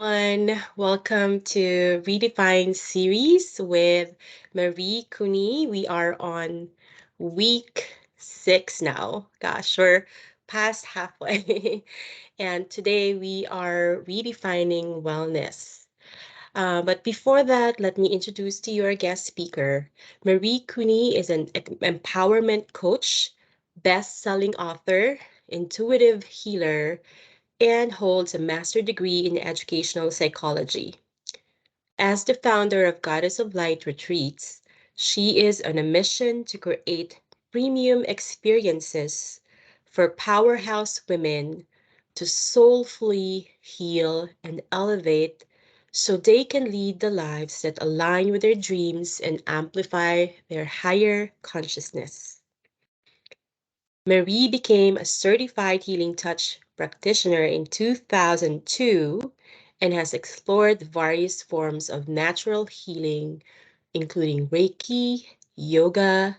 everyone. Welcome to Redefine series with Marie Kueny. We are on week 6 now. Gosh, we're past halfway. And today we are redefining wellness. But before that, let me introduce to you our guest speaker. Marie Kueny is an empowerment coach, best-selling author, intuitive healer, and holds a master degree in educational psychology. As the founder of Goddess of Light Retreats, she is on a mission to create premium experiences for powerhouse women to soulfully heal and elevate so they can lead the lives that align with their dreams and amplify their higher consciousness. Marie became a certified healing touch practitioner in 2002 and has explored various forms of natural healing, including Reiki, yoga,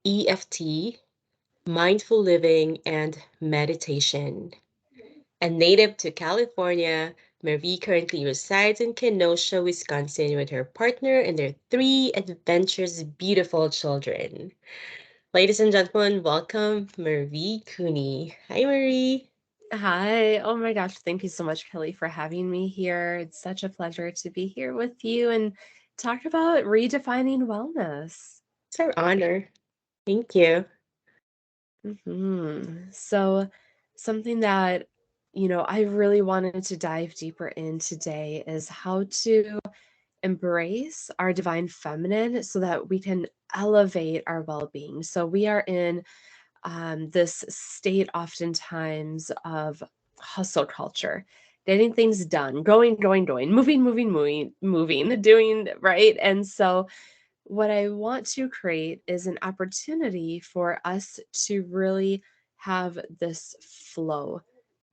EFT, mindful living, and meditation. A native to California, Marie currently resides in Kenosha, Wisconsin with her partner and their three adventurous, beautiful children. Ladies and gentlemen, welcome Marie Cooney. Hi, Marie. Hi. Oh my gosh. Thank you so much, Kelly, for having me here. It's such a pleasure to be here with you and talk about redefining wellness. It's our honor. Thank you. So, something that, I really wanted to dive deeper in today is how to embrace our divine feminine so that we can elevate our well being. So, we are in this state oftentimes of hustle culture, getting things done, going, moving, doing right. And so, what I want to create is an opportunity for us to really have this flow,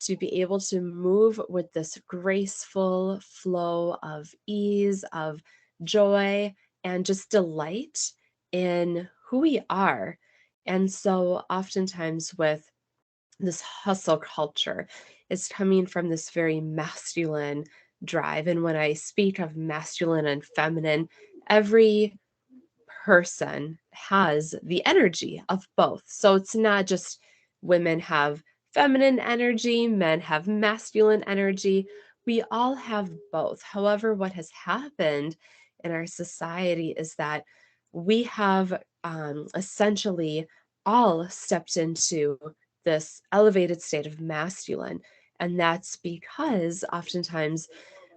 to be able to move with this graceful flow of ease, of joy, and just delight in who we are. And so, oftentimes, with this hustle culture, is coming from this very masculine drive. And when I speak of masculine and feminine, every person has the energy of both. So it's not just women have feminine energy, men have masculine energy. We all have both. However, what has happened in our society is that we have essentially all stepped into this elevated state of masculine. And that's because oftentimes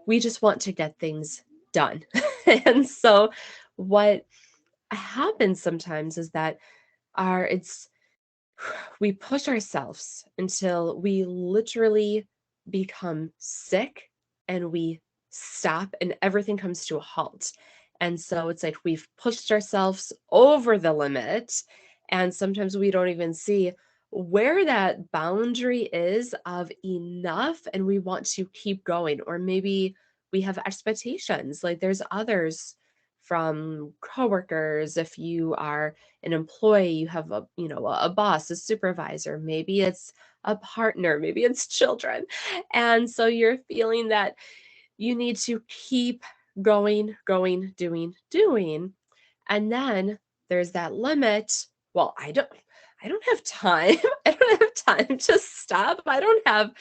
we just want to get things done. And so, what happens sometimes is that our it's we push ourselves until we literally become sick and we stop and everything comes to a halt. And so it's like we've pushed ourselves over the limit, and sometimes we don't even see where that boundary is of enough and we want to keep going. Or maybe we have expectations, like there's others, from coworkers. If you are an employee, you have a boss, a supervisor, maybe it's a partner, maybe it's children. And so you're feeling that you need to keep going, doing. And then there's that limit. Well, I don't have time. I don't have time to stop. I don't have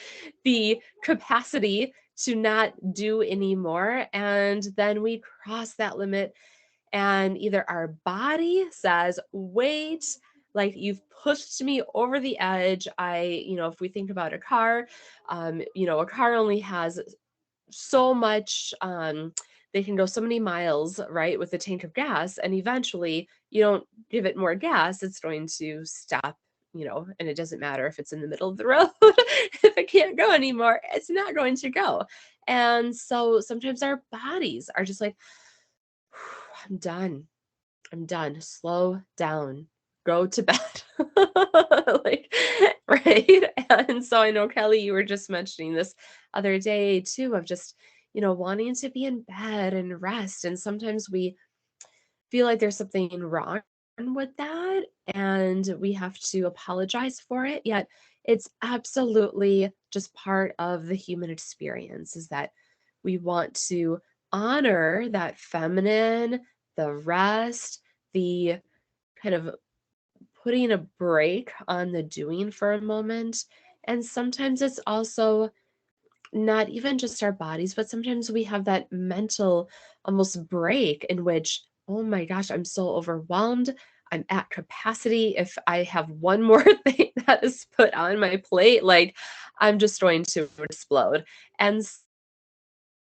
the capacity to not do anymore. And then we cross that limit, and either our body says, wait, like you've pushed me over the edge. If we think about a car, a car only has so much, they can go so many miles, right, with a tank of gas, and eventually you don't give it more gas, it's going to stop. And it doesn't matter if it's in the middle of the road. If it can't go anymore, it's not going to go. And so sometimes our bodies are just like, I'm done. I'm done. Slow down. Go to bed. Like, right? And so I know, Kelly, you were just mentioning this other day too, of just, wanting to be in bed and rest. And sometimes we feel like there's something wrong with that and we have to apologize for it. Yet it's absolutely just part of the human experience, is that We want to honor that feminine, the rest, the kind of putting a break on the doing for a moment. And sometimes it's also not even just our bodies, but sometimes we have that mental almost break in which, oh my gosh, I'm so overwhelmed. I'm at capacity. If I have one more thing that is put on my plate, like I'm just going to explode. And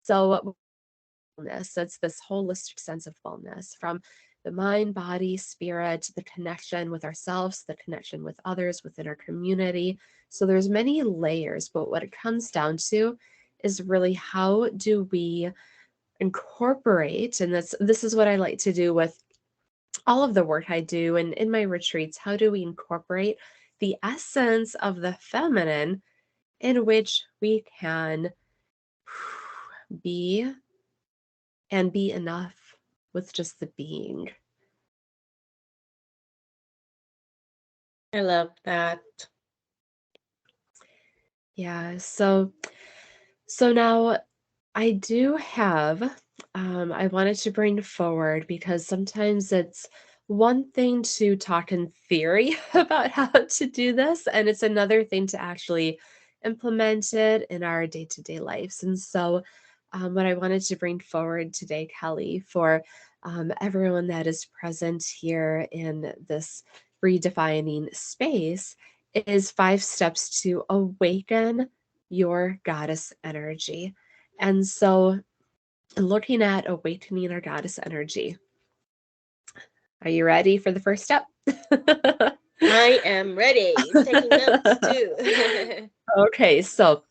so wellness, that's this holistic sense of wellness from the mind, body, spirit, the connection with ourselves, the connection with others within our community. So there's many layers, but what it comes down to is really how do we incorporate, and this is what I like to do with all of the work I do and in my retreats, how do we incorporate the essence of the feminine in which we can be and be enough with just the being. I love that. Yeah. So now I do have I wanted to bring forward because sometimes it's one thing to talk in theory about how to do this, and it's another thing to actually implement it in our day-to-day lives. And so what I wanted to bring forward today, Kelly, for everyone that is present here in this redefining space is 5 steps to awaken your goddess energy. And so, looking at awakening our goddess energy, are you ready for the first step? I am ready. Taking notes too. Okay, so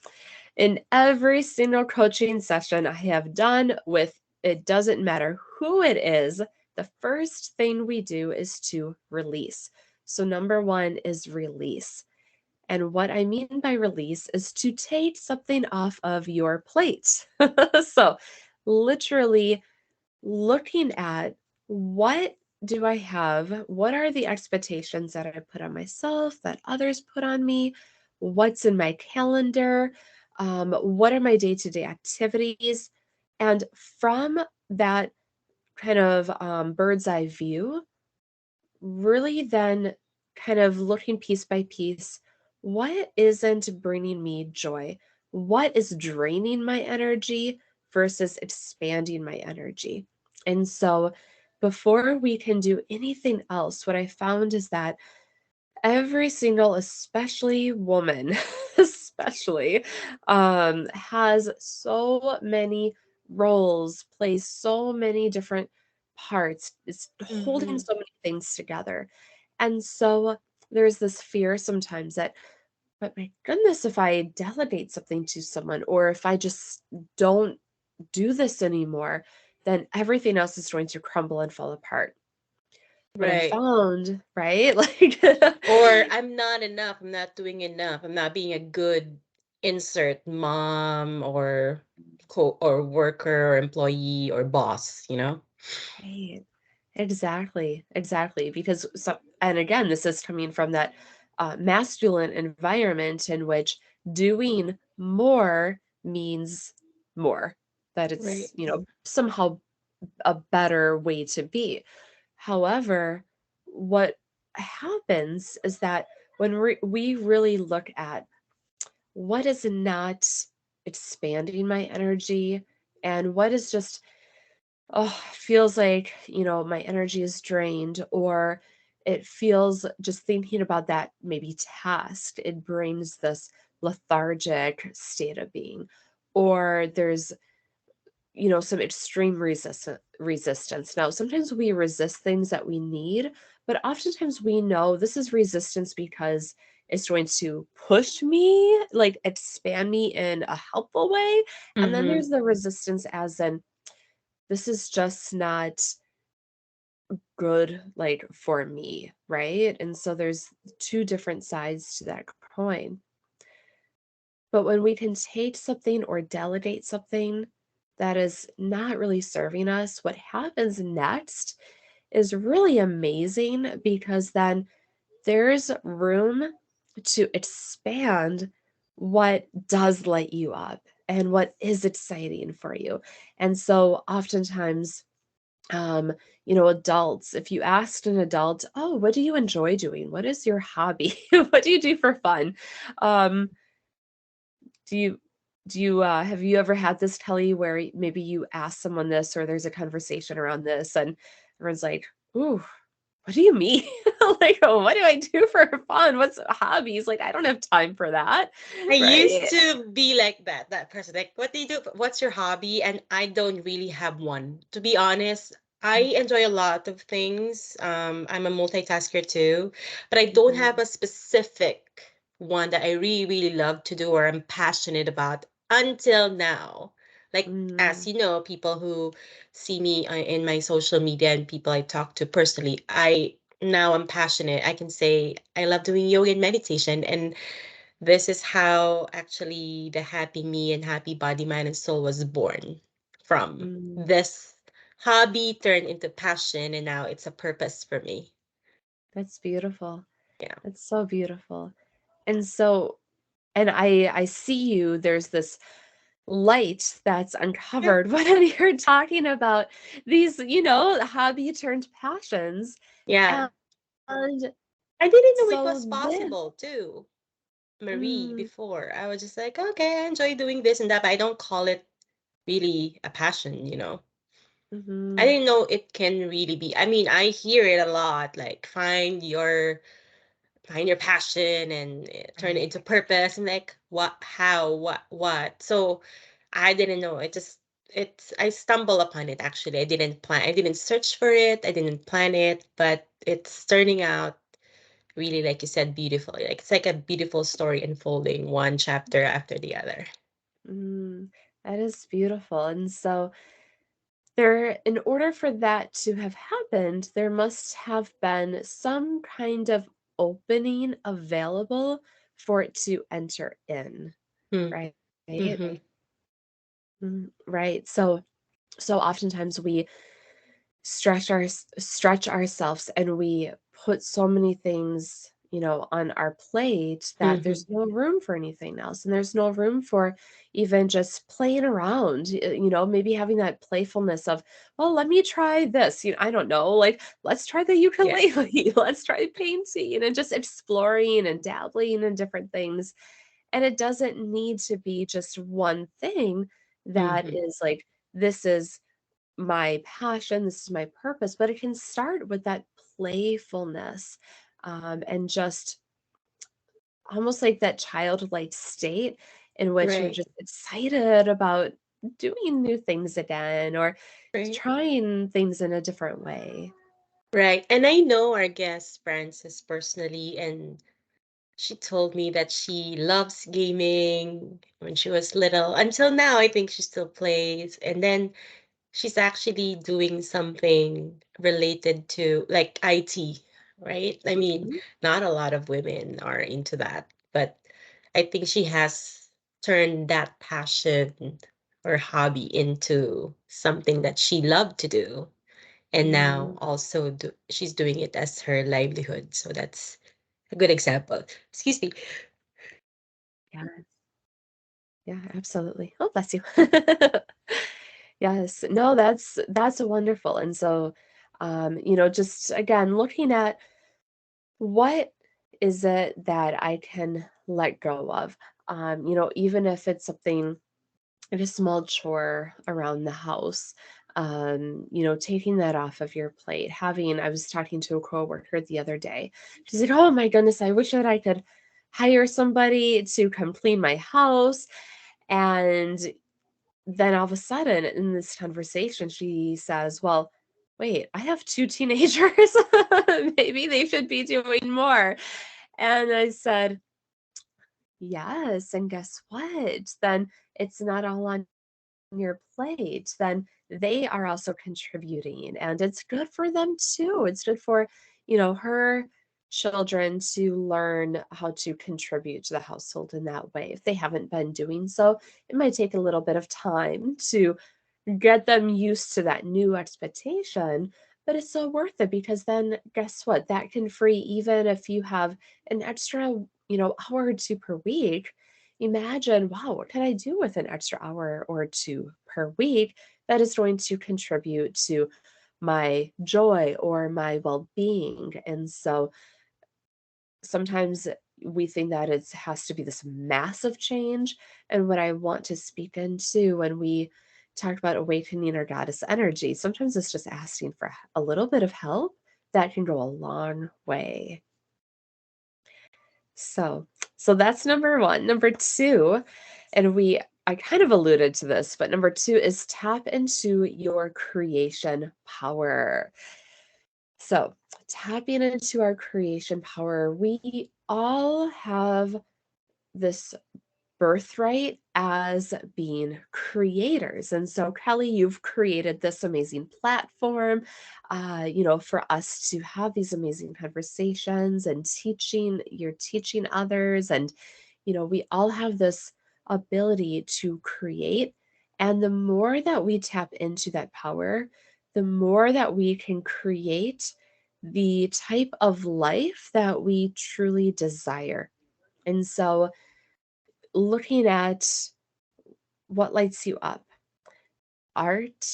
in every single coaching session I have done with it doesn't matter who it is, the first thing we do is to release. So, number one is release. And what I mean by release is to take something off of your plate. So, literally looking at what do I have? What are the expectations that I put on myself, that others put on me? What's in my calendar? What are my day to day activities? And from that kind of bird's eye view, really then kind of looking piece by piece, what isn't bringing me joy? What is draining my energy versus expanding my energy? And so before we can do anything else, what I found is that every single, especially woman, especially, has so many roles, plays so many different parts, it's holding Hmm. so many things together. And so there's this fear sometimes that, but my goodness, if I delegate something to someone or if I just don't do this anymore, then everything else is going to crumble and fall apart. What I Right. found, right? Like, Or I'm not enough. I'm not doing enough. I'm not being a good insert mom or or worker or employee or boss. right. Exactly, exactly. Because so, and again, this is coming from that masculine environment in which doing more means more, that Right. it's, somehow a better way to be. However, what happens is that when we really look at what is not expanding my energy and what is just oh, feels like, my energy is drained, or it feels just thinking about that maybe task, it brings this lethargic state of being, or there's, some extreme resistance. Now, sometimes we resist things that we need, but oftentimes we know this is resistance because it's going to push me, like expand me in a helpful way. And then Mm-hmm. there's the resistance as in this is just not good like for me, right? And so there's two different sides to that coin. But when we can take something or delegate something that is not really serving us, what happens next is really amazing because then there's room to expand what does light you up. and what is exciting for you. And so oftentimes, um, adults, if you asked an adult, oh, what do you enjoy doing? What is your hobby? What do you do for fun? Um, do you have you ever had this, Kelly, where maybe you ask someone this or there's a conversation around this and everyone's like, ooh, what do you mean? Like, oh, what do I do for fun? What's hobbies? Like, I don't have time for that. I used Right? to be like that person. Like, what do you do? What's your hobby? And I don't really have one. To be honest, I enjoy a lot of things. I'm a multitasker too, but I don't have Mhm. a specific one that I really, really love to do or I'm passionate about until now. Like, as Mm, you know, people who see me in my social media and people I talk to personally, I'm passionate. I can say I love doing yoga and meditation, and this is how actually the happy me and happy body, mind, and soul was born from. mm, This hobby turned into passion, and now it's a purpose for me. that's beautiful. Yeah. That's so beautiful. And so, and I see you, there's this light that's uncovered when you're talking about these, hobby turned passions. Yeah. And I didn't know it so was this, possible too, Marie, mm, before. I was just like, okay, I enjoy doing this and that, but I don't call it really a passion. I mhm, didn't know it can really be. I mean, I hear it a lot, like find your passion and turn it right. into purpose, and like what, how, what. So I didn't know. I stumbled upon it actually. I didn't search for it, I didn't plan it, but it's turning out really, like you said, beautifully. Like it's like a beautiful story unfolding one chapter after the other. Mm, that is beautiful. And so there, in order for that to have happened, there must have been some kind of opening available for it to enter in, Mm, right? mm-hmm, Right. So oftentimes we stretch ourselves and we put so many things, on our plate that mm-hmm. there's no room for anything else, and there's no room for even just playing around, maybe having that playfulness of, well, let me try this, I don't know, like, let's try the Yeah. ukulele, let's try painting, and just exploring and dabbling in different things. And it doesn't need to be just one thing that Mm-hmm. is like, this is my passion, this is my purpose, but it can start with that playfulness, and just almost like that childlike state in which you're Right. just excited about doing new things again or Right. trying things in a different way. Right. And I know our guest Frances personally, and she told me that she loves gaming when she was little. Until now, I think she still plays. And then she's actually doing something related to like IT, right? I mean, Mhm, not a lot of women are into that, but I think she has turned that passion or hobby into something that she loved to do. And now mhm. also she's doing it as her livelihood. So that's a good example. Excuse me. Yeah, yeah, absolutely. Oh, bless you. Yes, no, that's wonderful. And so, just again looking at what is it that I can let go of? Even if it's something like a small chore around the house, taking that off of your plate. I was talking to a coworker the other day. She's like, "Oh my goodness, I wish that I could hire somebody to come clean my house." And then all of a sudden in this conversation, she says, well, wait, I have two teenagers. Maybe they should be doing more. And I said, yes. And guess what? Then it's not all on your plate, then they are also contributing. And it's good for them too. It's good for, her children to learn how to contribute to the household in that way. If they haven't been doing so, it might take a little bit of time to get them used to that new expectation, but it's so worth it because then guess what? That can free, even if you have an extra, hour or two per week, imagine, wow, what can I do with an extra hour or two per week that is going to contribute to my joy or my well being? And so sometimes we think that it has to be this massive change. And what I want to speak into when we talk about awakening our goddess energy, sometimes it's just asking for a little bit of help that can go a long way. So, so that's number one. Number two, and I kind of alluded to this, but number two is tap into your creation power. So, tapping into our creation power, we all have this birthright as being creators. And so, Kelly, you've created this amazing platform, for us to have these amazing conversations and teaching. You're teaching others, and we all have this ability to create. And the more that we tap into that power, the more that we can create the type of life that we truly desire. And so, looking at what lights you up: art,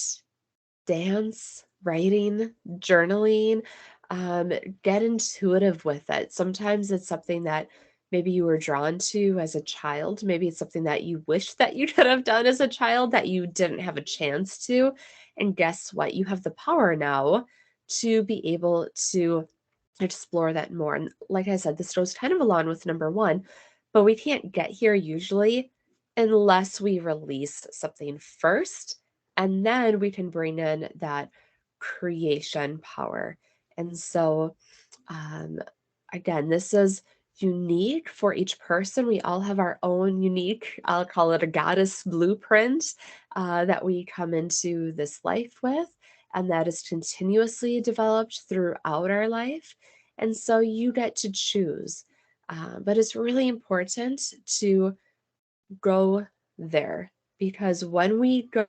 dance, writing, journaling. Um, get intuitive with it. Sometimes it's something that maybe you were drawn to as a child. Maybe it's something that you wish that you could have done as a child that you didn't have a chance to. And guess what? You have the power now to be able to explore that more. And like I said, this goes kind of along with number one, but we can't get here usually unless we release something first, and then we can bring in that creation power. And so, um, again, this is unique for each person. We all have our own unique, I'll call it a goddess blueprint, that we come into this life with, and that is continuously developed throughout our life. And so you get to choose. But it's really important to go there, because when we go,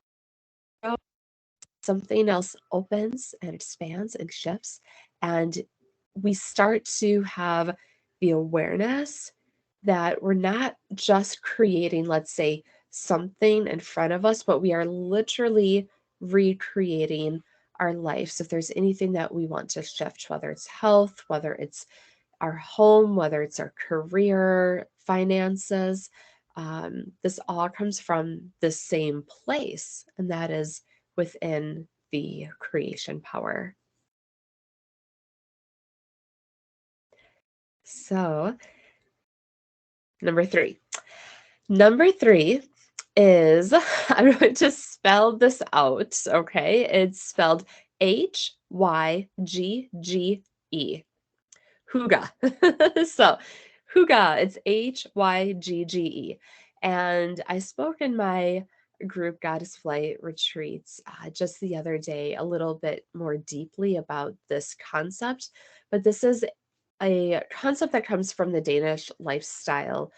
something else opens and expands and shifts, and we start to have the awareness that we're not just creating, let's say, something in front of us, but we are literally recreating our lives. If there's anything that we want to shift, whether it's health, whether it's our home, whether it's our career, finances, this all comes from the same place, and that is within the creation power. So, number three. Number three is, I'm going to spell this out, okay? It's spelled Hygge. Hygge. So, Hygge, it's Hygge. And I spoke in my group Goddess Flight retreats just the other day a little bit more deeply about this concept. But this is a concept that comes from the Danish lifestyle,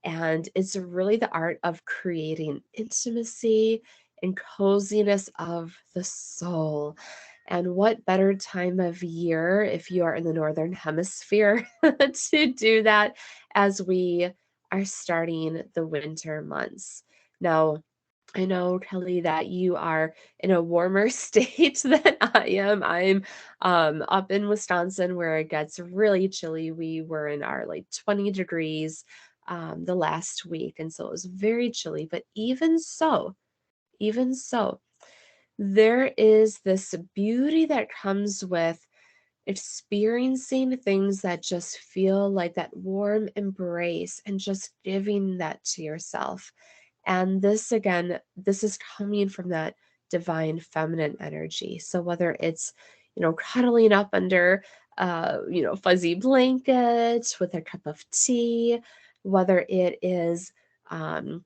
and it's really the art of creating intimacy and coziness of the soul. And what better time of year if you are in the Northern Hemisphere to do that as we are starting the winter months? Now, I know, Kelly, that you are in a warmer state than I am. I'm up in Wisconsin where it gets really chilly. We were in our like 20 degrees the last week. And so it was very chilly. But even so, there is this beauty that comes with experiencing things that just feel like that warm embrace and just giving that to yourself. And this, again, this is coming from that divine feminine energy. So whether it's, cuddling up under, fuzzy blanket with a cup of tea, whether it is, um,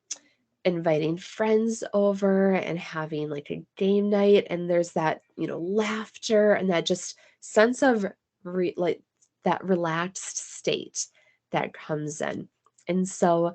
inviting friends over and having like a game night, and there's that, laughter and that just sense of like that relaxed state that comes in. And so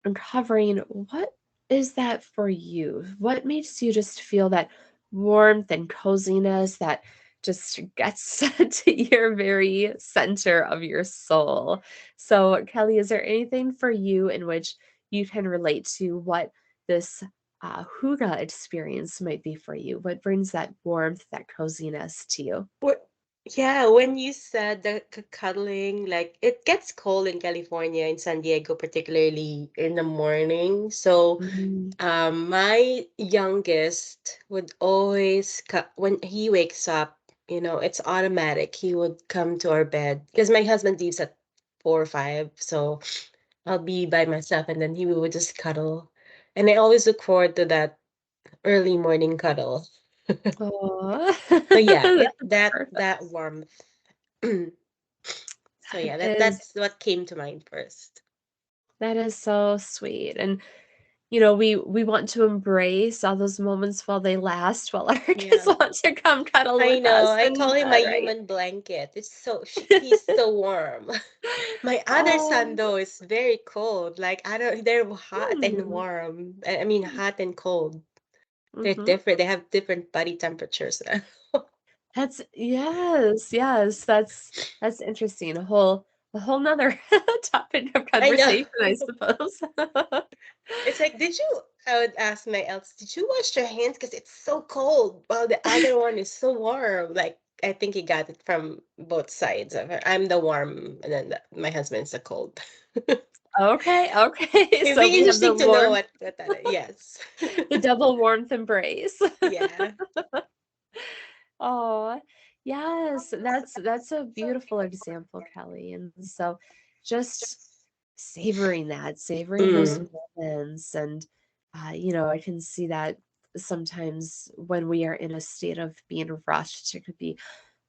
uncovering what is that for you? What makes you just feel that warmth and coziness that just gets to your very center of your soul? So, Kelly, is there anything for you in which you can relate to what this hygge experience might be for you. What brings that warmth, that coziness to you? What? Yeah, when you said the cuddling, like it gets cold in California, in San Diego, particularly in the morning. So, Mm. my youngest would always when he wakes up, it's automatic. He would come to our bed because my husband leaves at 4 or 5, so I'll be by myself, and then he would just cuddle, and I always look forward to that early morning cuddle. Oh, So yeah, that's it that perfect. warmth. So That yeah, is that's what came to mind first. that is so sweet. And we want to embrace all those moments while they last, while our kids Yeah. want to come cuddle I with know. us I and call him my right? human blanket. He's so warm. My other son Oh, though is very cold. Like I don't they're hot and hmm. warm. I mean hot and cold. They're Hmm. different. They have different body temperatures now. That's yes, yes. That's interesting. A whole nother topic of I know. conversation, I suppose. It's like, I would ask my eldest, did you wash your hands? Because it's so cold. While the other one is so warm. Like, I think he got it from both sides of her. I'm the warm, and then my husband's the cold. Okay, okay. It'd So be we have the interesting to know warmth, what that is. Yes. the double warmth embrace. Yeah. Oh, yes, that's a beautiful example, Kelly. And so just savoring that, savoring those Mm. moments. And I can see that sometimes when we are in a state of being rushed, it could be,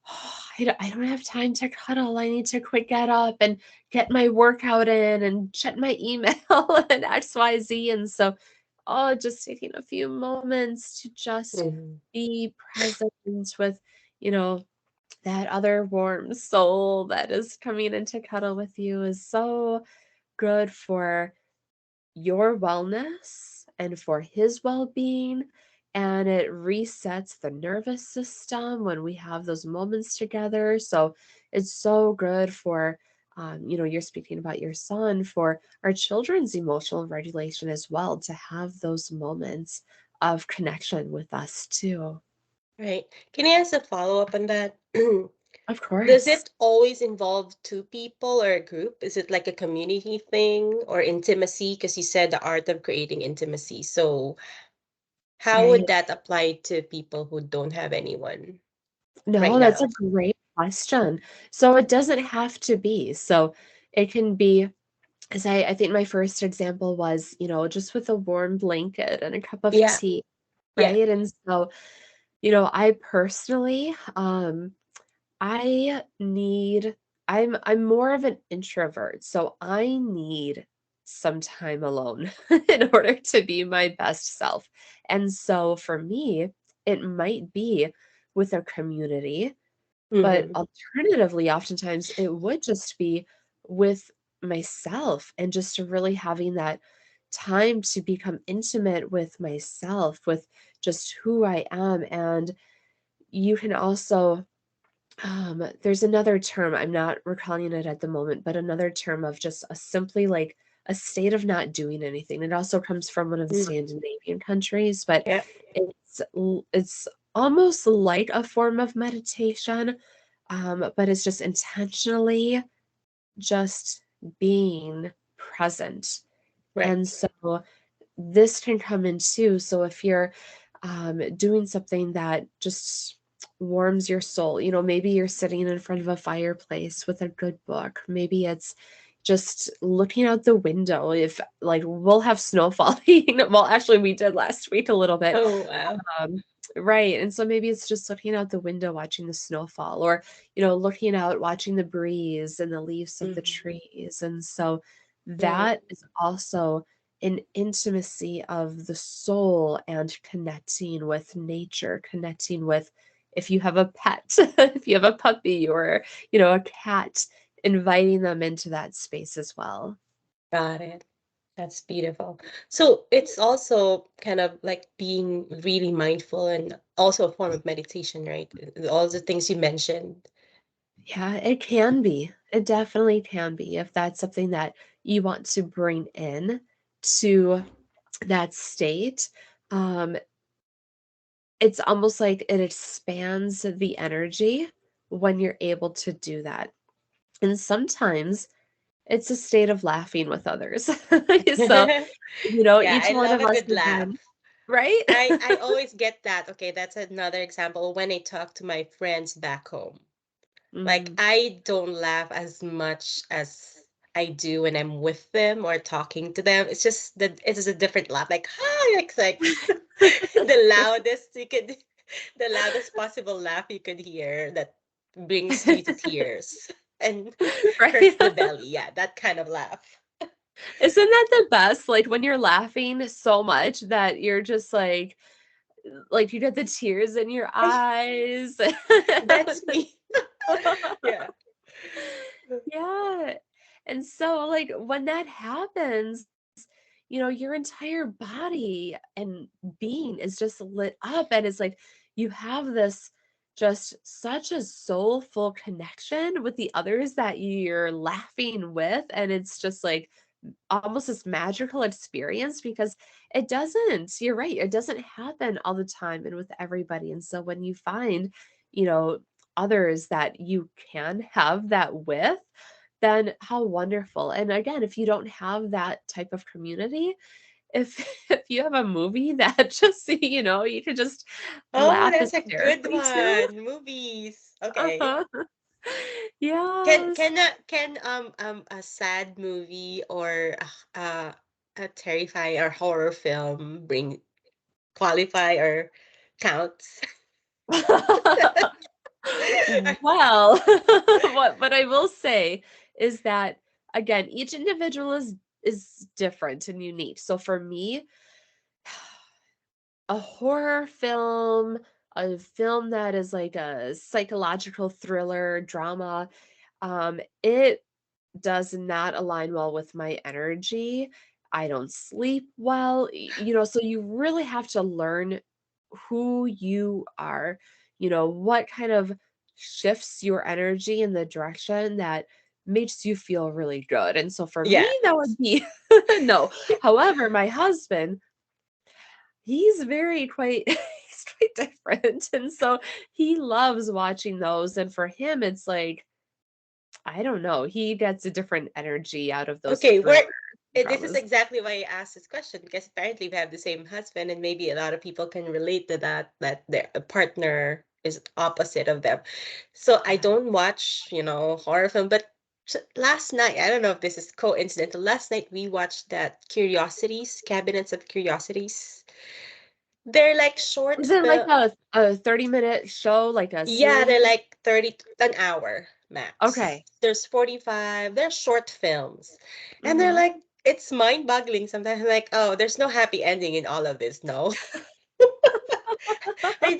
"Oh, I don't have time to cuddle. I need to quick get up and get my workout in and check my email and XYZ." And so, oh, just taking a few moments to just Mm. be present with, you know, that other warm soul that is coming in to cuddle with you is so good for your wellness and for his well-being, and it resets the nervous system when we have those moments together. So it's so good for you're speaking about your son, for our children's emotional regulation as well, to have those moments of connection with us too. Right. Can I ask a follow-up on that? Of Does course. it always involve two people or a group? Is it like a community thing or intimacy? Because you said the art of creating intimacy. So how would Right. that apply to people who don't have anyone right No, that's now? a great question. So it doesn't have to be. So it can be, as I think my first example was, just with a warm blanket and a cup of Yeah, tea, yeah. right? And so, I personally, I need I'm more of an introvert, so I need some time alone in order to be my best self. And so for me, it might be with a community, but Mm-hmm. alternatively, oftentimes it would just be with myself, and just really having that time to become intimate with myself, with just who I am. And you can also, there's another term, I'm not recalling it at the moment, but another term of just a simply like a state of not doing anything. It also comes from one of the Mm. Scandinavian countries, but Yeah, it's almost like a form of meditation, but it's just intentionally just being present. right, And so this can come in too. So if you're doing something that just warms your soul, maybe you're sitting in front of a fireplace with a good book. Maybe it's just looking out the window. If like we'll have snow falling. Well, actually, we did last week a little bit. oh wow. Right. And so maybe it's just looking out the window, watching the snowfall, or, looking out, watching the breeze and the leaves of the Mm-hmm. trees. And so Right. that is also an intimacy of the soul and connecting with nature, connecting with, if you have a pet, if you have a puppy or, a cat, inviting them into that space as well. Got it. That's beautiful. So it's also kind of like being really mindful and also a form of meditation, right? All the things you mentioned. Yeah, it can be. It definitely can be if that's something that you want to bring in. to that state, um, it's almost like it expands the energy when you're able to do that. And sometimes it's a state of laughing with others. So, Yeah, each I one love of a us good has laugh. been right? I always get that. Okay, that's another example when I talk to my friends back home. Like Mm. I don't laugh as much as I do when I'm with them or talking to them. It's just that it's a different laugh. Like hi, it's like the loudest you could, the loudest possible laugh you could hear that brings you to tears and hurts Right? the belly. Yeah, that kind of laugh. Isn't that the best? Like when you're laughing so much that you're just like you get the tears in your eyes. That's me. Yeah. Yeah. And so, like, when that happens, your entire body and being is just lit up. And it's like you have this just such a soulful connection with the others that you're laughing with. And it's just like almost this magical experience because you're right, it doesn't happen all the time and with everybody. And so when you find, you know, others that you can have that with, then how wonderful. And again, if you don't have that type of community, if if you have a movie that just, you can just Oh, laugh that's a good hysterically to. one. Movies. Okay. Uh-huh. Can Yes. can a a sad movie or a terrifying or horror film bring qualify or counts? Well, what I will say is that again, each individual is different and unique. So for me, a horror film, a film that is like a psychological thriller drama, it does not align well with my energy. I don't sleep well, so you really have to learn who you are, what kind of shifts your energy in the direction that makes you feel really good. And so for me, Yeah. that would be no. However, my husband, he's very quite he's quite different. And so he loves watching those. And for him, it's like, I don't know, he gets a different energy out of those Okay, thriller this is dramas. exactly why I asked this question because apparently we have the same husband and maybe a lot of people can relate to that their partner is opposite of them. So I Yeah. don't watch, horror film, but last night, I don't know if this is coincidental. Last night we watched that Curiosities, Cabinets of Curiosities. They're like short Is it like film. a 30-minute show, like a Yeah, they're series? like 30 an hour max. Okay. There's 45. They're short films. And they're Mhm. like it's mind-boggling sometimes. Like, oh, there's no happy ending in all of this. No. I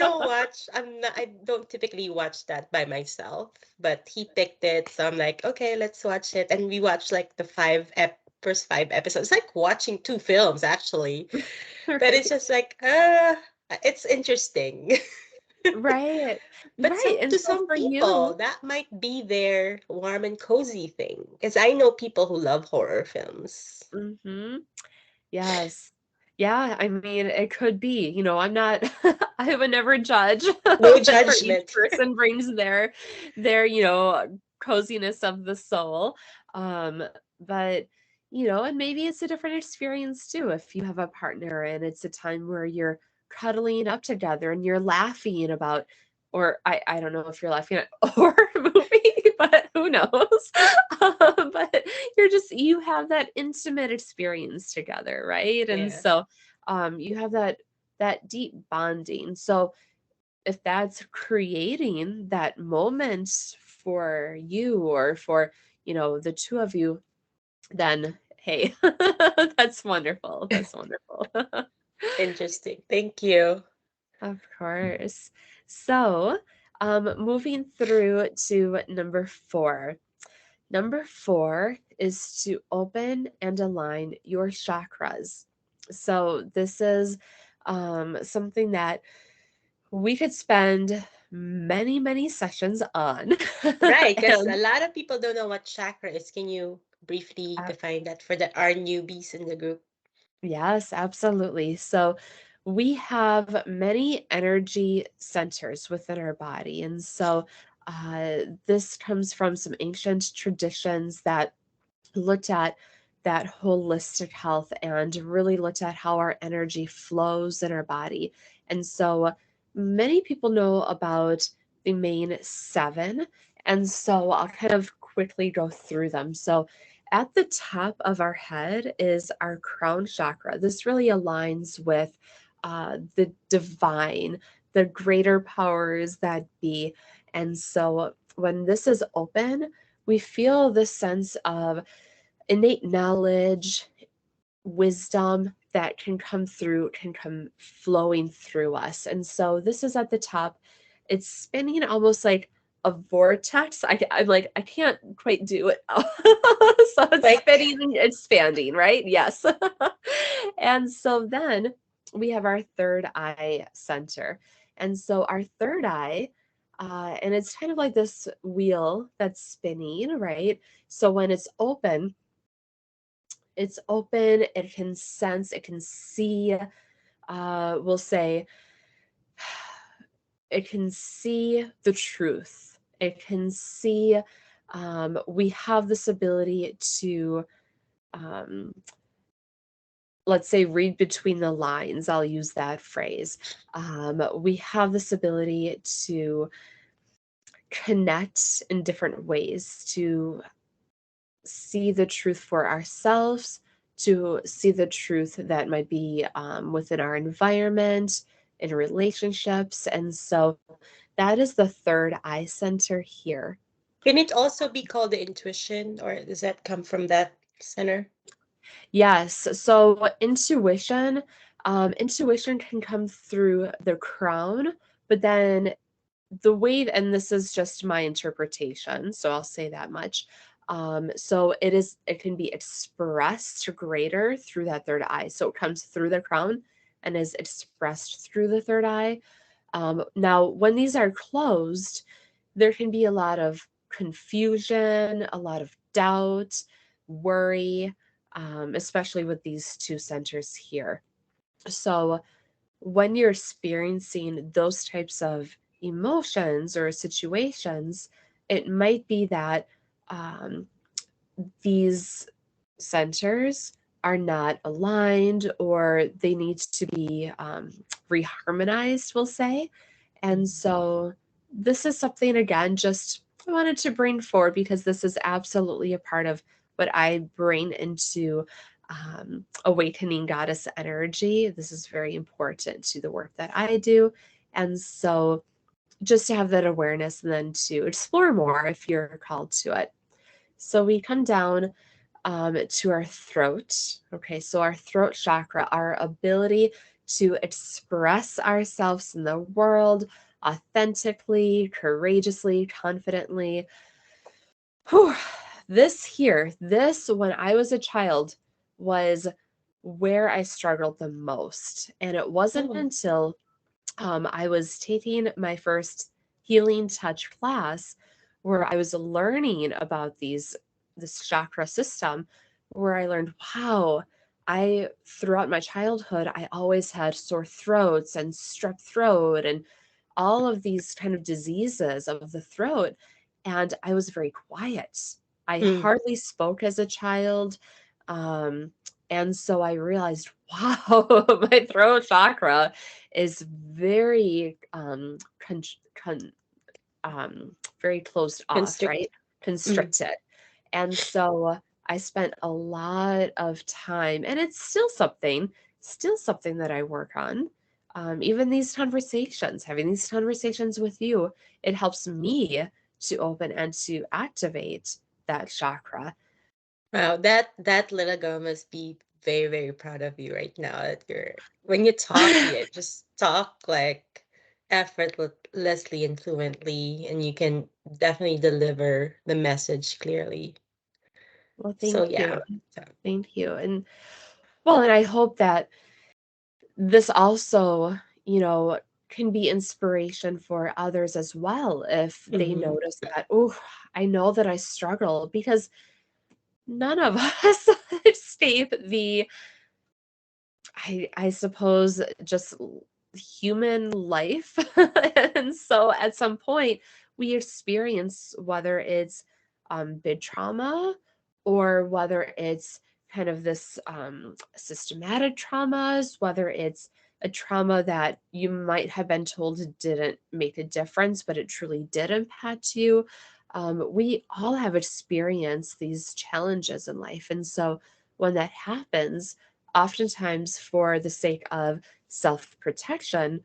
don't typically watch that by myself, but he picked it, so I'm like, okay, let's watch it. And we watched like the first 5 episodes. It's like watching two films actually. But it's Right. just like, it's interesting. Right. But Right, and to so some for you. people, that might be their warm and cozy thing. Because I know people who love horror films. Mhm. Yes. Yeah, I mean, it could be, I'm not I would never judge No where each judgment. person brings their, coziness of the soul. But, and maybe it's a different experience too if you have a partner and it's a time where you're cuddling up together and you're laughing about, or I don't know if you're laughing at a horror movie, but who knows? But you have that intimate experience together, right? And Yeah. so you have that deep bonding. So if that's creating that moment for you or for, the two of you, then hey, that's wonderful. That's wonderful. Interesting. Thank you. Of course. So, moving through to number 4. Number 4 is to open and align your chakras. So, this is something that we could spend many, many sessions on. Right, because a And lot of people don't know what chakra is. Can you briefly uh, define that for our newbies in the group? Yes, absolutely. So we have many energy centers within our body. And so this comes from some ancient traditions that looked at that holistic health and really looked at how our energy flows in our body. And so many people know about the main seven. And so I'll kind of quickly go through them. So at the top of our head is our crown chakra. This really aligns with the divine, the greater powers that be. And so when this is open, we feel this sense of innate knowledge, wisdom that can come flowing through us. And so this is at the top. It's spinning almost like a vortex. I'm like, I can't quite do it. So it's Like, spinning and expanding, right? Yes. And so then we have our third eye center. And so our third eye, and it's kind of like this wheel that's spinning, right? So when it's open, it can sense, it can see, we'll say, it can see the truth. It can see, we have this ability to, um, let's say, read between the lines. I'll use that phrase. We have this ability to connect in different ways, to see the truth for ourselves, to see the truth that might be within our environment, in relationships. And so that is the third eye center here. can it also be called the intuition, or does that come from that center? Yes. So intuition can come through the crown, but then the way, and this is just my interpretation, so I'll say that much. So it can be expressed greater through that third eye. So it comes through the crown and is expressed through the third eye. Now, when these are closed, there can be a lot of confusion, a lot of doubt, worry, especially with these two centers here. So when you're experiencing those types of emotions or situations, it might be that um, these centers are not aligned or they need to be reharmonized, we'll say. And Mhm. so this is something, again, just I wanted to bring forward because this is absolutely a part of what I bring into awakening goddess energy. This is very important to the work that I do. And so just to have that awareness and then to explore more if you're called to it. So we come down to our throat. Okay, so our throat chakra, our ability to express ourselves in the world authentically, courageously, confidently. Whew. When I was a child, was where I struggled the most. And it wasn't Oh. until I was taking my first healing touch class where I was learning about this chakra system, where I learned, wow, I throughout my childhood I always had sore throats and strep throat and all of these kind of diseases of the throat, and I was very quiet. I Mm. hardly spoke as a child. Um, and so I realized, wow, my throat chakra is very con- very closed off, right? Constrict. Mm. Constricted. And so I spent a lot of time, and it's still something that I work on. Even these conversations, having these conversations with you, it helps me to open and to activate that chakra. Wow, that little girl must be very, very proud of you right now that you're when you talk, you just talk like effortlessly and fluently, and you can definitely deliver the message clearly. Well, So thank you. yeah. So, Thank you. And well, and I hope that this also, can be inspiration for others as well if they mhm. notice that, oh, I know that I struggle because none of us escape the I suppose just human life. And so at some point we experience, whether it's big trauma or whether it's kind of this systematic traumas, whether it's a trauma that you might have been told didn't make a difference, but it truly did impact you. We all have experienced these challenges in life. And so when that happens, oftentimes for the sake of self protection,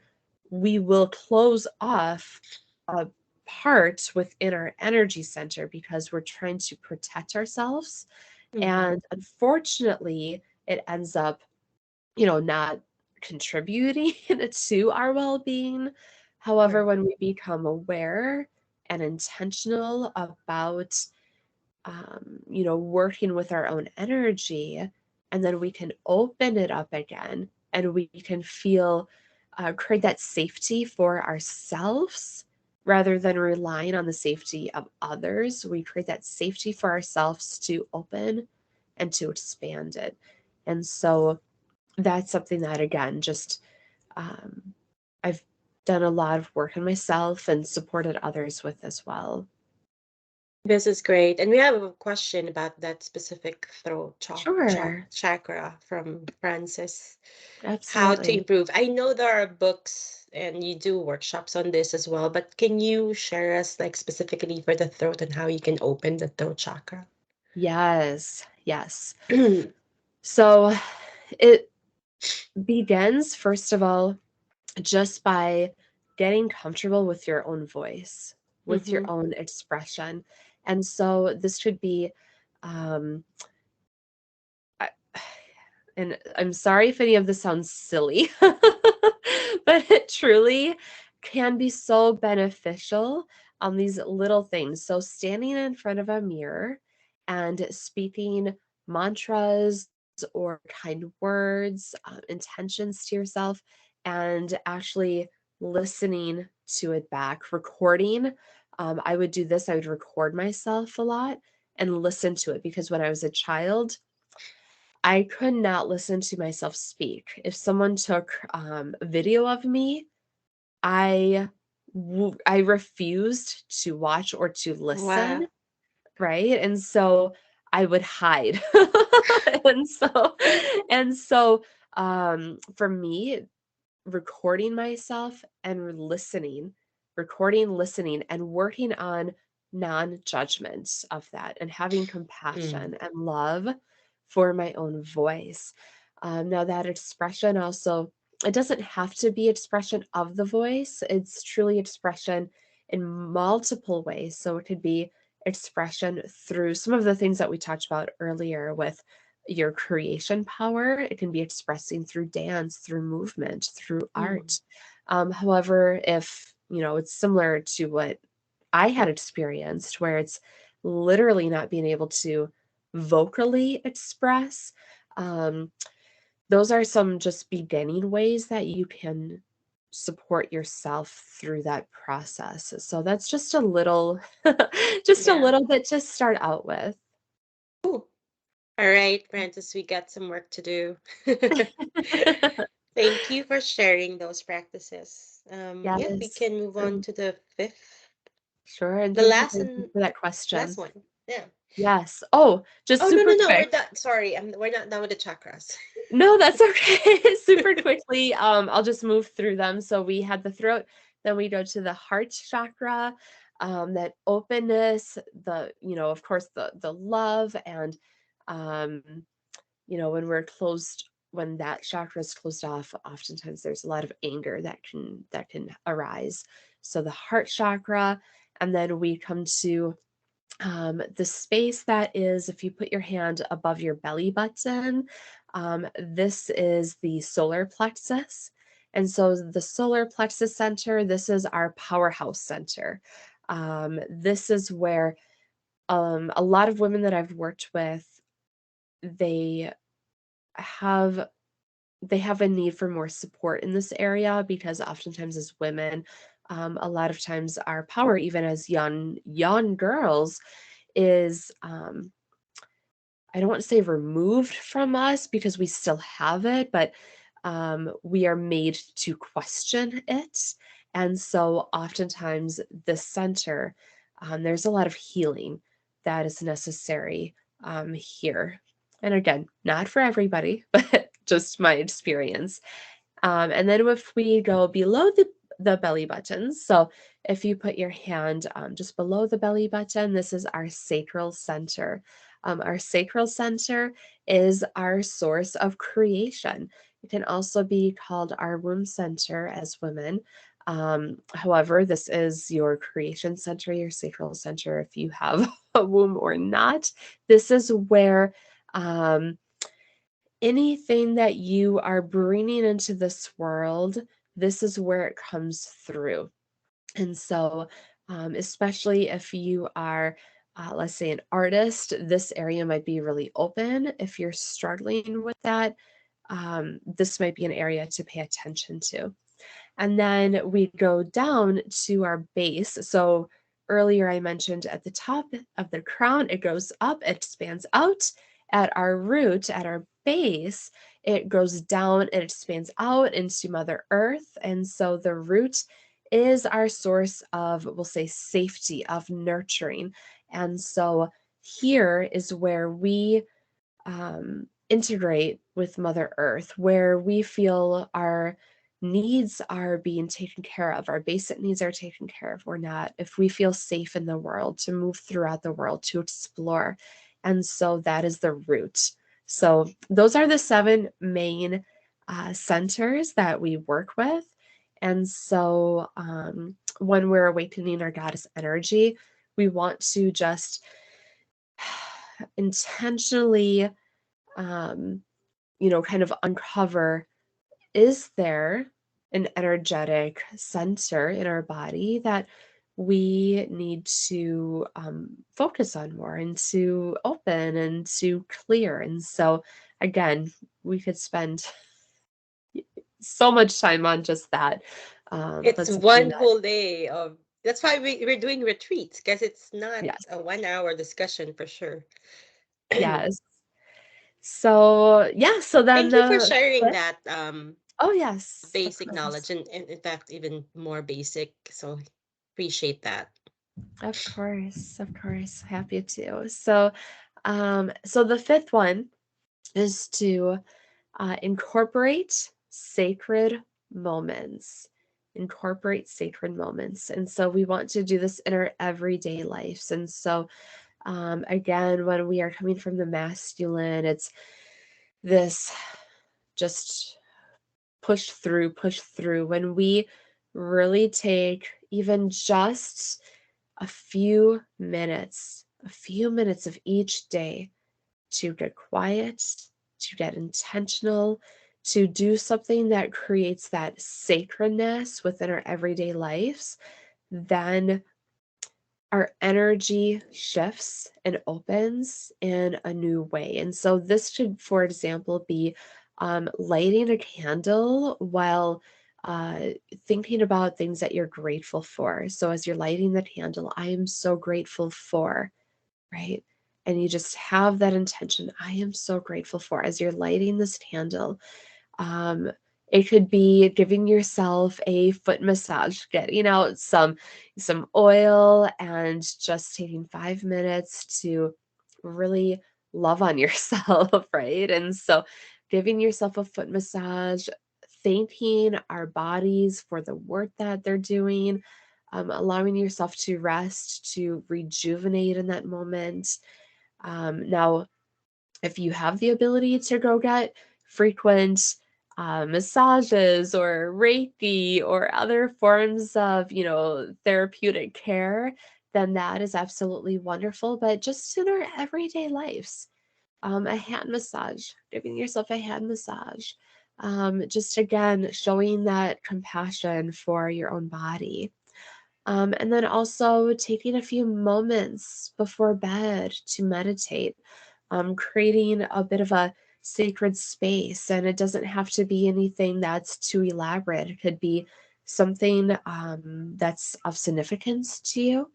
we will close off a part within our energy center because we're trying to protect ourselves. Mm-hmm. And unfortunately, it ends up, not contributing to our well being. However, Right. when we become aware and intentional about working with our own energy, and then we can open it up again and we can feel, create that safety for ourselves rather than relying on the safety of others. We create that safety for ourselves to open and to expand it. And so that's something that, again, just um, I've done a lot of work on myself and supported others with as well. This is great. And we have a question about that specific throat Sure, chakra from Francis. How to absolutely. improve. I know there are books and you do workshops on this as well, but can you share us like specifically for the throat and how you can open the throat chakra? Yes, yes. So it begins, first of all, just by getting comfortable with your own voice, with your Mm-hmm. own expression. And so this could be, um, I- and I'm sorry if any of this sounds silly, but it truly can be so beneficial on these little things. So, standing in front of a mirror and speaking mantras or kind words, intentions to yourself, and actually listening to it back, recording. I would do this, I would record myself a lot and listen to it because when I was a child, I could not listen to myself speak. If someone took a video of me, I refused to watch or to listen, Wow. right? And so I would hide. and so and so for me, recording myself and listening, recording, listening, and working on non judgment of that and having Mm. compassion and love for my own voice. Now, that expression also, it doesn't have to be expression of the voice, it's truly expression in multiple ways. So it could be expression through some of the things that we talked about earlier with your creation power. It can be expressing through dance, through movement, through Mm. art. However, if it's similar to what I had experienced, where it's literally not being able to vocally express, um, those are some just beginning ways that you can support yourself through that process. So that's just a little, just a Yeah. little bit to start out with. Ooh. All right, Francis, we got some work to do. Thank you for sharing those practices. Yeah, we Yes. can move on And to the fifth, sure, and the thank you last for and that last question. one. Yeah. Yes. Oh, just Oh, no, super no, no, we're quick. done. Sorry, we're not done with the chakras. No, that's okay. Super quickly, I'll just move through them. So we had the throat, then we go to the heart chakra, that openness, of course, the love, and um, when that chakra is closed off, oftentimes there's a lot of anger that can arise. So the heart chakra, and then we come to the space that is, if you put your hand above your belly button, this is the solar plexus. And so the solar plexus center, this is our powerhouse center. This is where a lot of women that I've worked with, they have they have a need for more support in this area because oftentimes as women, a lot of times our power, even as young girls, is I don't want to say removed from us because we still have it, but we are made to question it. And so, oftentimes, this center, there's a lot of healing that is necessary here. And again, not for everybody, but just my experience. And then if we go below the belly button, so if you put your hand just below the belly button, this is our sacral center. Our sacral center is our source of creation. It can also be called our womb center as women. However, this is your creation center, your sacral center, if you have a womb or not. This is where um, anything that you are bringing into this world, this is where it comes through. And so, especially if you are, let's say, an artist, this area might be really open. If you're struggling with that, this might be an area to pay attention to. And then we go down to our base. So earlier I mentioned at the top of the crown, it goes up, it expands out. At our root, at our base, it goes down and expands out into Mother Earth. And so the root is our source of, we'll say, safety, of nurturing. And so here is where we integrate with Mother Earth, where we feel our needs are being taken care of, our basic needs are taken care of, or not, if we feel safe in the world to move throughout the world, to explore. And so that is the root. So those are the seven main centers that we work with. And so when we're awakening our goddess energy, we want to just intentionally um, kind of uncover, is there an energetic center in our body that we need to focus on more and to open and to clear? And so, again, we could spend so much time on just that. It's But something one that, whole day of that's why we're doing retreats because it's not yes, a 1 hour discussion for sure. yes. So, yeah, so then Thank you for the sharing fifth, that oh, yes, of basic course. knowledge and in fact even more basic. So appreciate that. Of course, of course, happy to. So, so the fifth one is to incorporate sacred moments. Incorporate sacred moments. And so we want to do this in our everyday lives. And so, again, when we are coming from the masculine, it's this just push through, push through. When we really take even just a few minutes of each day to get quiet, to get intentional, to do something that creates that sacredness within our everyday lives, then our energy shifts and opens in a new way. And so, this could, for example, be lighting a candle while uh, thinking about things that you're grateful for. So, as you're lighting the candle, I am so grateful for, right? And you just have that intention. I am so grateful for, as you're lighting this candle. Um, it could be giving yourself a foot massage, getting out some oil and just taking 5 minutes to really love on yourself, right? And so giving yourself a foot massage, thanking our bodies for the work that they're doing, allowing yourself to rest, to rejuvenate in that moment. Now, if you have the ability to go get frequent massages or reiki or other forms of therapeutic care, then that is absolutely wonderful. But just in our everyday lives, a hand massage, giving yourself a hand massage, just again showing that compassion for your own body. And then also taking a few moments before bed to meditate, creating a bit of a sacred space. And it doesn't have to be anything that's too elaborate, it could be something that's of significance to you.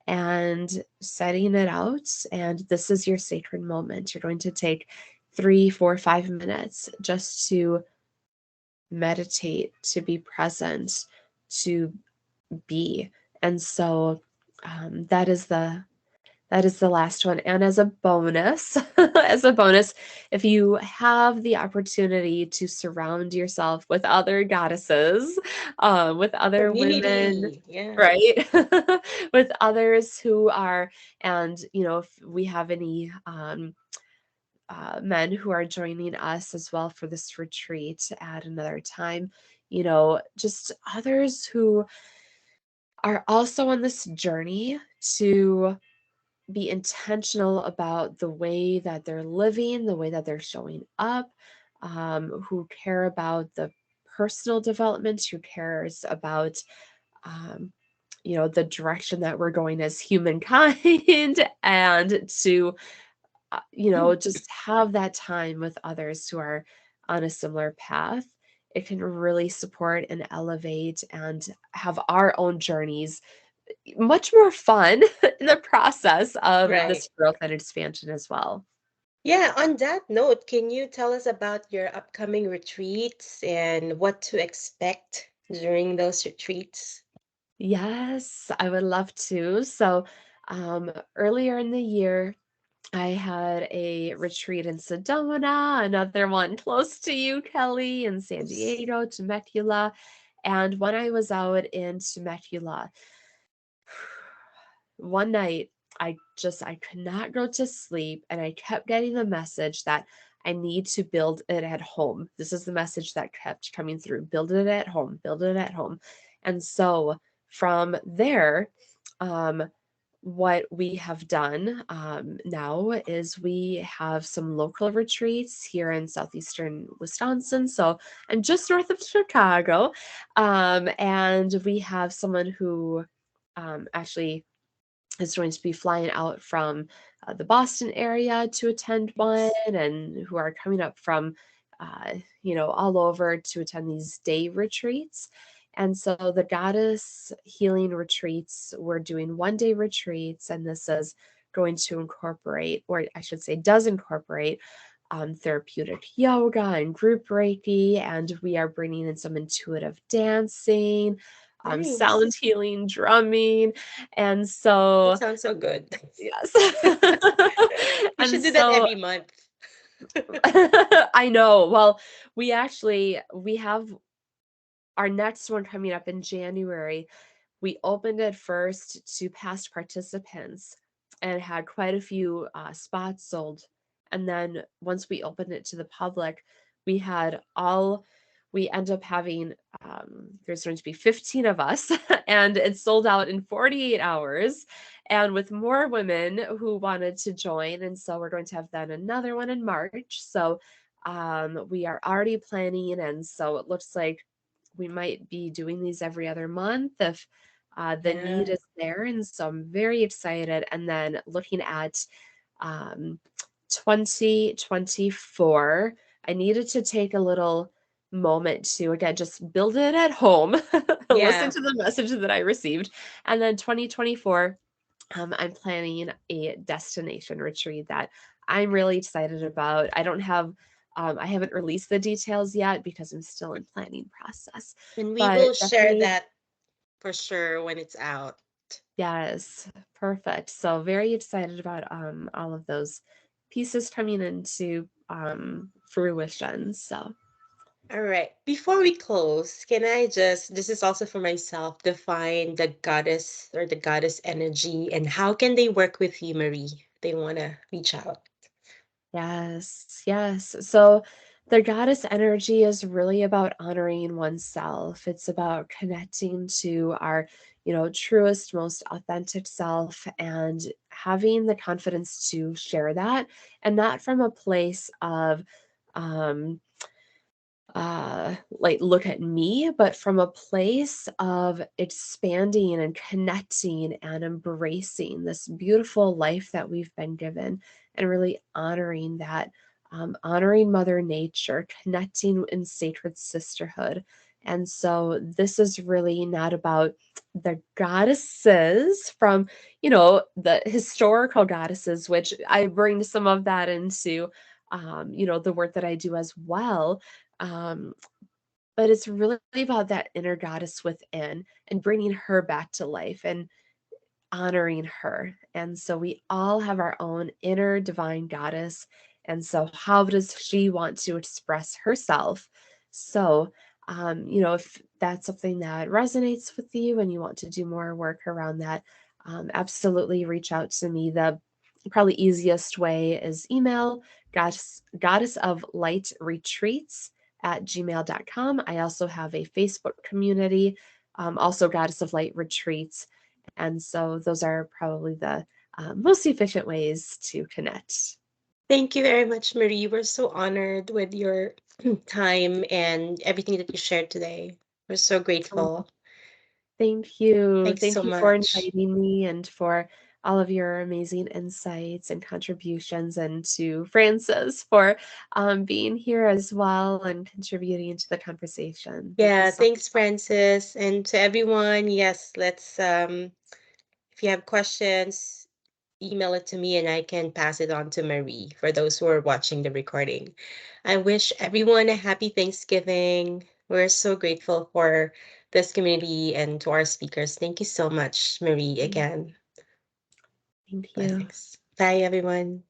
And setting it out, and this is your sacred moment. You're going to take 3, 4, 5 minutes just to meditate, to be present, to be. And so that is the last one. And as a bonus, as a bonus, if you have the opportunity to surround yourself with other goddesses, with other women, Community. Yeah. right? With others who are, and if we have any men who are joining us as well for this retreat at another time, just others who are also on this journey to be intentional about the way that they're living, the way that they're showing up, who care about the personal development, who cares about, um, the direction that we're going as humankind, and to, just have that time with others who are on a similar path. It can really support and elevate and have our own journeys much more fun in the process of Right. this growth and expansion as well. Yeah, on that note, can you tell us about your upcoming retreats and what to expect during those retreats? Yes, I would love to. So, earlier in the year, I had a retreat in Sedona, another one close to you, Kelly, in San Diego, Temecula. And when I was out in Temecula, one night I could not go to sleep, and I kept getting the message that I need to build it at home. This is the message that kept coming through. Build it at home, build it at home. And so from there, um what we have done now is we have some local retreats here in southeastern Wisconsin. So I'm just north of Chicago. And we have someone who actually is going to be flying out from the Boston area to attend one, and who are coming up from, all over to attend these day retreats. And so the goddess healing retreats, we're doing 1 day retreats, and this is going to incorporate, or I should say, does incorporate therapeutic yoga and group Reiki, and we are bringing in some intuitive dancing, Nice. sound healing, drumming, and That so sounds so good. yes. We And should do that so every month. I know. Well, we have our next one coming up in January. We opened it first to past participants and had quite a few spots sold. And then once we opened it to the public, we had all, we end up having, there's going to be 15 of us, and it sold out in 48 hours. And with more women who wanted to join. And so we're going to have then another one in March. So we are already planning. And so it looks like we might be doing these every other month if the need Yeah. is there. And so I'm very excited. And then looking at um, 2024, I needed to take a little moment to, again, just build it at home, listen Yeah. to the message that I received. And then 2024, I'm planning a destination retreat that I'm really excited about. I haven't released the details yet because I'm still in planning process, And we but will share definitely, that for sure when it's out. yes, perfect. So very excited about all of those pieces coming into fruition. So All right. Before we close, can I just, this is also for myself, define the goddess or the goddess energy and how can they work with you, Marie? They want to reach out. yes, yes. So the goddess energy is really about honoring oneself. It's about connecting to our, truest, most authentic self, and having the confidence to share that, and not from a place of um like, look at me, but from a place of expanding and connecting and embracing this beautiful life that we've been given, and really honoring that, honoring Mother Nature, connecting in sacred sisterhood. And so this is really not about the goddesses from, the historical goddesses, which I bring some of that into, the work that I do as well. um, but it's really about that inner goddess within and bringing her back to life and honoring her. And so we all have our own inner divine goddess. And so, how does she want to express herself? So, if that's something that resonates with you and you want to do more work around that, absolutely reach out to me. The probably easiest way is email goddess of light retreats at gmail.com. I also have a Facebook community, also Goddess of Light Retreats, and so those are probably the most efficient ways to connect. Thank you very much, Marie. We're so honored with your time and everything that you shared today. We're so Oh, grateful. thank you. Thanks so Thank you for much. inviting me and for all of your amazing insights and contributions, and to Frances for being here as well and contributing to the conversation. Thank you Yeah, so thanks, Francis. And to everyone, yes, let's if you have questions, email it to me and I can pass it on to Marie for those who are watching the recording. I wish everyone a happy Thanksgiving. We're so grateful for this community and to our speakers. Thank you so much, Marie, much. again. Thank you. Blessings. Bye, everyone.